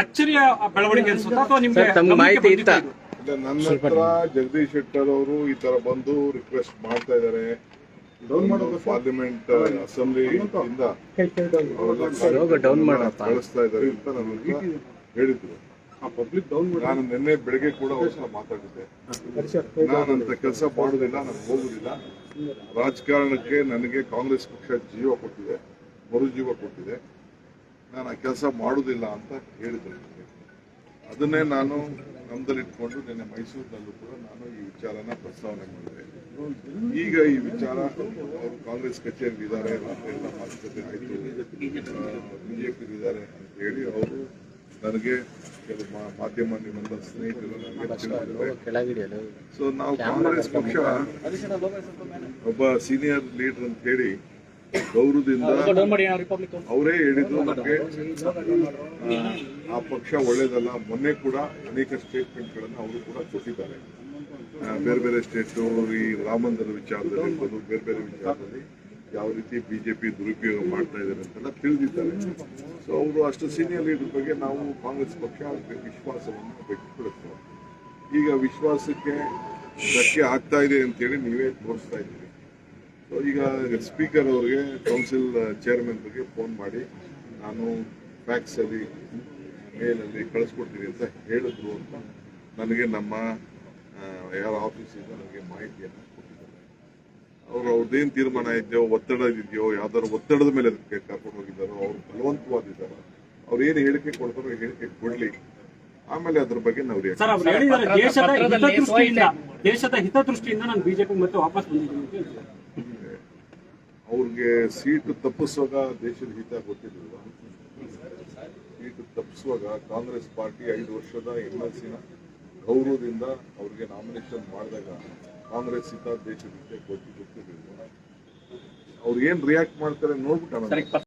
ಅಚ್ಚರಿಯ ಬೆಳವಣಿಗೆ ಅನ್ಸುತ್ತಾ ಅಥವಾ ನಿಮ್ಗೆ ಮಾಹಿತಿ ಇತ್ತ? ನನ್ನ ಹತ್ರ ಜಗದೀಶ್ ಶೆಟ್ಟರ್ ಅವರು ಈ ತರ ಬಂದು ರಿಕ್ವೆಸ್ಟ್ ಮಾಡ್ತಾ ಇದ್ದಾರೆ. ಪಾರ್ಲಿಮೆಂಟ್ ಅಸೆಂಬ್ಲಿ ಇಂದ ಕಳಿಸ್ತಾ ಇದ್ದಾರೆ ಅಂತ ನನಗೆ ಹೇಳಿದ್ರು. ನಾನು ನಿನ್ನೆ ಬೆಳಗ್ಗೆ ಕೂಡ ಅವ್ರ ಮಾತಾಡಿದ್ದೆ. ನಾನಂತ ಕೆಲಸ ಮಾಡುದಿಲ್ಲ, ನಾನು ಹೋಗುದಿಲ್ಲ. ರಾಜಕಾರಣಕ್ಕೆ ನನಗೆ ಕಾಂಗ್ರೆಸ್ ಪಕ್ಷ ಜೀವ ಕೊಟ್ಟಿದೆ, ಮರುಜೀವ ಕೊಟ್ಟಿದೆ. ನಾನು ಆ ಕೆಲಸ ಮಾಡುದಿಲ್ಲ ಅಂತ ಹೇಳಿದ್ರು. ಅದನ್ನೇ ನಾನು ನಮ್ದಲ್ಲಿಟ್ಕೊಂಡು ನಿನ್ನೆ ಮೈಸೂರಿನಲ್ಲೂ ಕೂಡ ನಾನು ಈ ವಿಚಾರನ ಪ್ರಸ್ತಾವನೆ ಮಾಡಿದೆ. ಈಗ ಈ ವಿಚಾರ ಅವರು ಕಾಂಗ್ರೆಸ್ ಕಚೇರಿ ಇದ್ದಾರೆ, ಎಲ್ಲ ಮಾತುಕತೆ ಆಯಿತು, ಬಿಜೆಪಿ ಇದ್ದಾರೆ ಅಂತ ಹೇಳಿ ಅವರು ನನಗೆ ಕೆಲವು ಮಾಧ್ಯಮ ನಿಮ್ಮೆಲ್ಲ ಸ್ನೇಹಿತರು ನನಗೆ ತಿಳಿದಿದ್ದಾರೆ. ಸೊ ನಾವು ಕಾಂಗ್ರೆಸ್ ಪಕ್ಷ ಒಬ್ಬ ಸೀನಿಯರ್ ಲೀಡರ್ ಅಂತ ಹೇಳಿ ಗೌರವದಿಂದ ಅವರೇ ಹೇಳಿದ್ರು ನಮಗೆ ಆ ಪಕ್ಷ ಒಳ್ಳೇದಲ್ಲ. ಮೊನ್ನೆ ಕೂಡ ಅನೇಕ ಸ್ಟೇಟ್ಮೆಂಟ್ಗಳನ್ನು ಅವರು ಕೂಡ ಕೊಟ್ಟಿದ್ದಾರೆ. ಬೇರೆ ಬೇರೆ ಸ್ಟೇಟು ಈ ರಾಮ ಮಂದಿರ ವಿಚಾರದಲ್ಲಿ ಬೇರೆ ಬೇರೆ ವಿಚಾರದಲ್ಲಿ ಯಾವ ರೀತಿ ಬಿಜೆಪಿ ದುರುಪಯೋಗ ಮಾಡ್ತಾ ಇದ್ದಾರೆ ಅಂತೆಲ್ಲ ತಿಳಿದಿದ್ದಾರೆ. ಸೊ ಅವರು ಅಷ್ಟು ಸೀನಿಯರ್ ಲೀಡರ್ ಬಗ್ಗೆ ನಾವು ಕಾಂಗ್ರೆಸ್ ಪಕ್ಷ ವಿಶ್ವಾಸವನ್ನು ವ್ಯಕ್ತಪಡಿಸ್ತೇವೆ. ಈಗ ವಿಶ್ವಾಸಕ್ಕೆ ಧಕ್ಕೆ ಆಗ್ತಾ ಇದೆ ಅಂತೇಳಿ ನೀವೇ ತೋರಿಸ್ತಾ ಇದ್ದೀರಿ. ಸೊ ಈಗ ಸ್ಪೀಕರ್ ಅವರಿಗೆ ಕೌನ್ಸಿಲ್ ಚೇರ್ಮನ್ ಬಗ್ಗೆ ಫೋನ್ ಮಾಡಿ ನಾನು ಫ್ಯಾಕ್ಸಲ್ಲಿ ಮೇಲಲ್ಲಿ ಕಳಿಸ್ಕೊಡ್ತೀನಿ ಅಂತ ಹೇಳಿದ್ರು ಅಂತ ನನಗೆ ನಮ್ಮ ಯಾರ ಆಫೀಸಿಂದ ನನಗೆ ಮಾಹಿತಿಯನ್ನು ಕೊಟ್ಟಿದ್ದಾರೆ. ಅವ್ರದ್ದೇನು ತೀರ್ಮಾನ ಇದೆಯೋ, ಒತ್ತಡ ಇದೆಯೋ, ಯಾವ್ದಾದ್ರು ಒತ್ತಡದ ಮೇಲೆ ಅದಕ್ಕೆ ಕರ್ಕೊಂಡು ಹೋಗಿದ್ದಾರೋ, ಅವ್ರು ಬಲವಂತವಾದಿದ್ದಾರೋ, ಅವ್ರು ಏನು ಹೇಳಿಕೆ ಕೊಡ್ತಾರೋ ಹೇಳಿಕೆ ಕೊಡ್ಲಿ, ಆಮೇಲೆ ಅದ್ರ ಬಗ್ಗೆ ನಾವು ದೇಶದ ಹಿತದೃಷ್ಟಿಯಿಂದ ನಾನು ಬಿಜೆಪಿ ಮತ್ತೆ ವಾಪಸ್ ಬಂದಿದ್ದೀನಿ. ಅವ್ರಿಗೆ ಸೀಟು ತಪ್ಪಿಸುವಾಗ ದೇಶದ ಹಿತ ಗೊತ್ತಿರಲಿಲ್ಲ. ಸೀಟು ತಪ್ಪಿಸುವಾಗ ಕಾಂಗ್ರೆಸ್ ಪಾರ್ಟಿ 5 ವರ್ಷದ MLC-ನ ಗೌರವದಿಂದ ಅವ್ರಿಗೆ ನಾಮಿನೇಷನ್ ಮಾಡಿದಾಗ ಕಾಂಗ್ರೆಸ್ ಹಿತ ದೇಶದ ಹಿತ ಗೊತ್ತಿರಲಿಲ್ಲ. ಅವ್ರು ಏನ್ ರಿಯಾಕ್ಟ್ ಮಾಡ್ತಾರೆ ನೋಡ್ಬಿಟ್ಟು